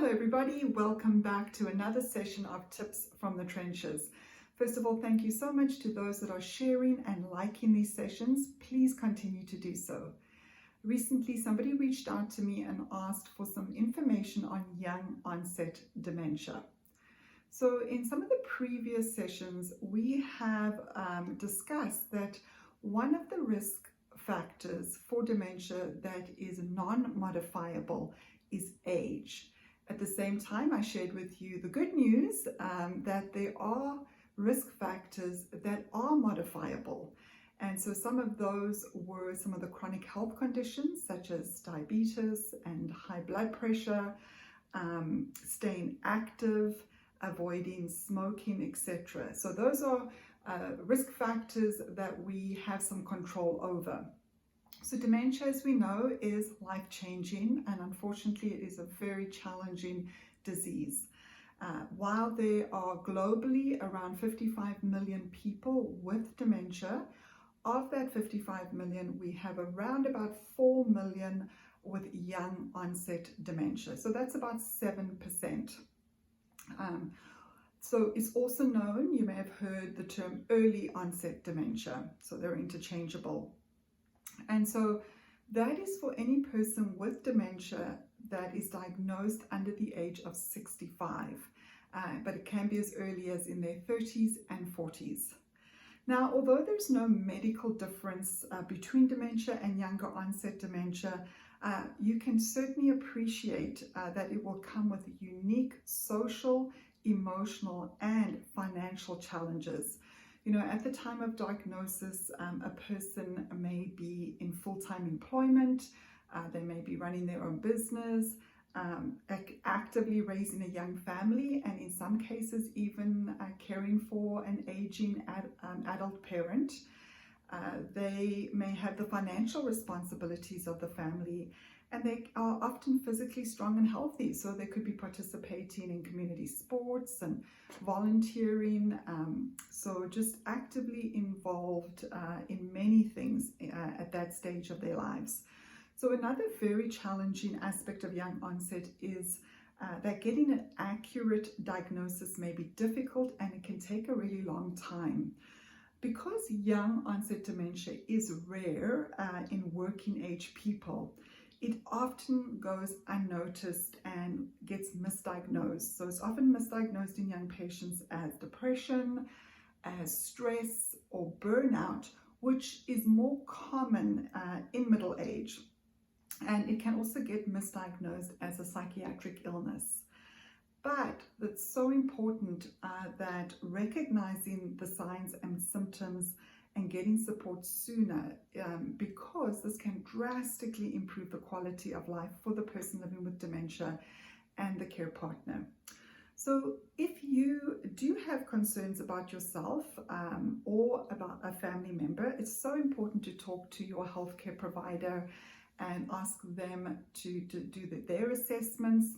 Hello everybody, welcome back to another session of Tips from the Trenches. First of all, thank you so much to those that are sharing and liking these sessions. Please continue to do so. Recently, somebody reached out to me and asked for some information on young onset dementia. So in some of the previous sessions, we have discussed that one of the risk factors for dementia that is non-modifiable is age. At the same time, I shared with you the good news that there are risk factors that are modifiable. And so some of those were some of the chronic health conditions such as diabetes and high blood pressure, staying active, avoiding smoking, etc. So those are risk factors that we have some control over. So dementia, as we know, is life-changing, and unfortunately it is a very challenging disease. While there are globally around 55 million people with dementia, of that 55 million, we have around about 4 million with young onset dementia. So that's about 7%. So it's also known, you may have heard the term early onset dementia, so they're interchangeable. And so that is for any person with dementia that is diagnosed under the age of 65, but it can be as early as in their 30s and 40s. Now, although there's no medical difference between dementia and younger onset dementia, you can certainly appreciate that it will come with unique social, emotional, and financial challenges. You know, at the time of diagnosis, a person may be in full-time employment, they may be running their own business, actively raising a young family, and in some cases even caring for an aging adult parent. They may have the financial responsibilities of the family, and they are often physically strong and healthy, so they could be participating in community sports and volunteering, so just actively involved in many things at that stage of their lives. So another very challenging aspect of young onset is that getting an accurate diagnosis may be difficult, and it can take a really long time. Because young onset dementia is rare in working age people, it often goes unnoticed and gets misdiagnosed. So it's often misdiagnosed in young patients as depression, as stress, or burnout, which is more common in middle age. And it can also get misdiagnosed as a psychiatric illness. But it's so important that recognizing the signs and symptoms and getting support sooner, because this can drastically improve the quality of life for the person living with dementia and the care partner. So if you do have concerns about yourself or about a family member, it's so important to talk to your healthcare provider and ask them to do their assessments.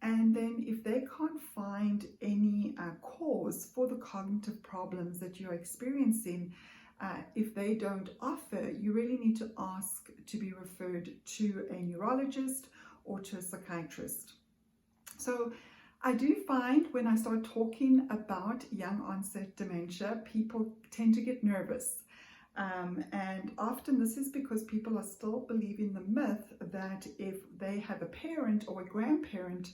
And then if they can't find any cause for the cognitive problems that you're experiencing, if they don't offer, you really need to ask to be referred to a neurologist or to a psychiatrist. So I do find when I start talking about young onset dementia, people tend to get nervous. And often this is because people are still believing the myth that if they have a parent or a grandparent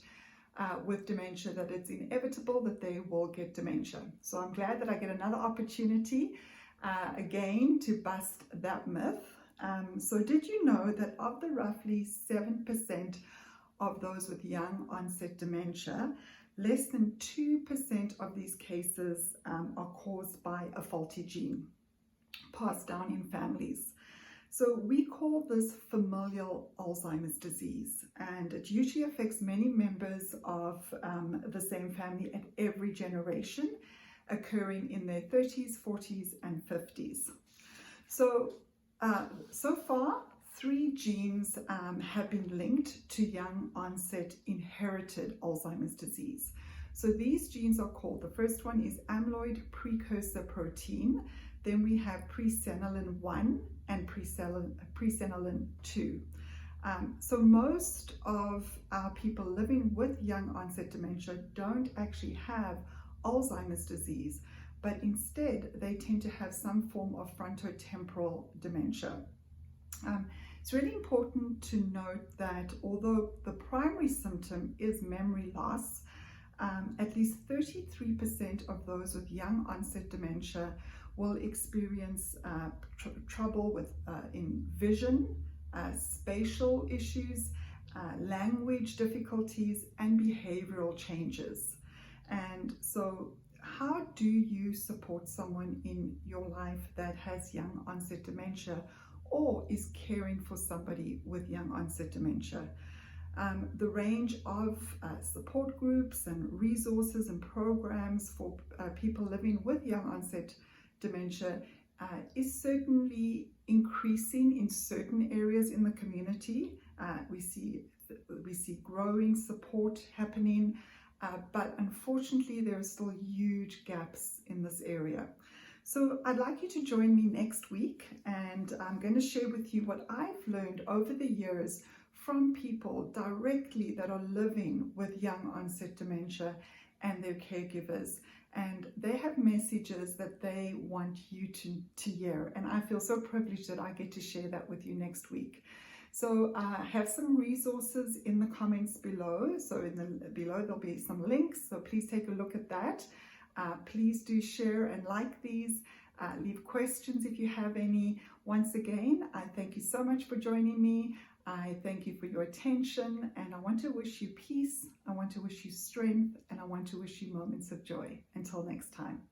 with dementia, that it's inevitable that they will get dementia. So I'm glad that I get another opportunity again to bust that myth. So did you know that of the roughly 7% of those with young onset dementia, less than 2% of these cases are caused by a faulty gene passed down in families? So we call this familial Alzheimer's disease, and it usually affects many members of the same family at every generation, occurring in their 30s, 40s, and 50s. So, so far, 3 genes have been linked to young onset inherited Alzheimer's disease. So these genes are called, the first one is amyloid precursor protein, then we have presenilin 1 and presenilin 2. So most of our people living with young onset dementia don't actually have Alzheimer's disease, but instead they tend to have some form of frontotemporal dementia. It's really important to note that although the primary symptom is memory loss, at least 33% of those with young onset dementia will experience trouble with in vision, spatial issues, language difficulties, and behavioral changes. And so how do you support someone in your life that has young onset dementia or is caring for somebody with young onset dementia? The range of support groups and resources and programs for people living with young onset dementia is certainly increasing in certain areas in the community. We see growing support happening, but unfortunately there are still huge gaps in this area. So I'd like you to join me next week, and I'm going to share with you what I've learned over the years from people directly that are living with young onset dementia and their caregivers. And they have messages that they want you to hear. And I feel so privileged that I get to share that with you next week. So I have some resources in the comments below. So below there'll be some links. So please take a look at that. Please do share and like these. Leave questions if you have any. Once again, I thank you so much for joining me. I thank you for your attention, and I want to wish you peace, I want to wish you strength, and I want to wish you moments of joy. Until next time.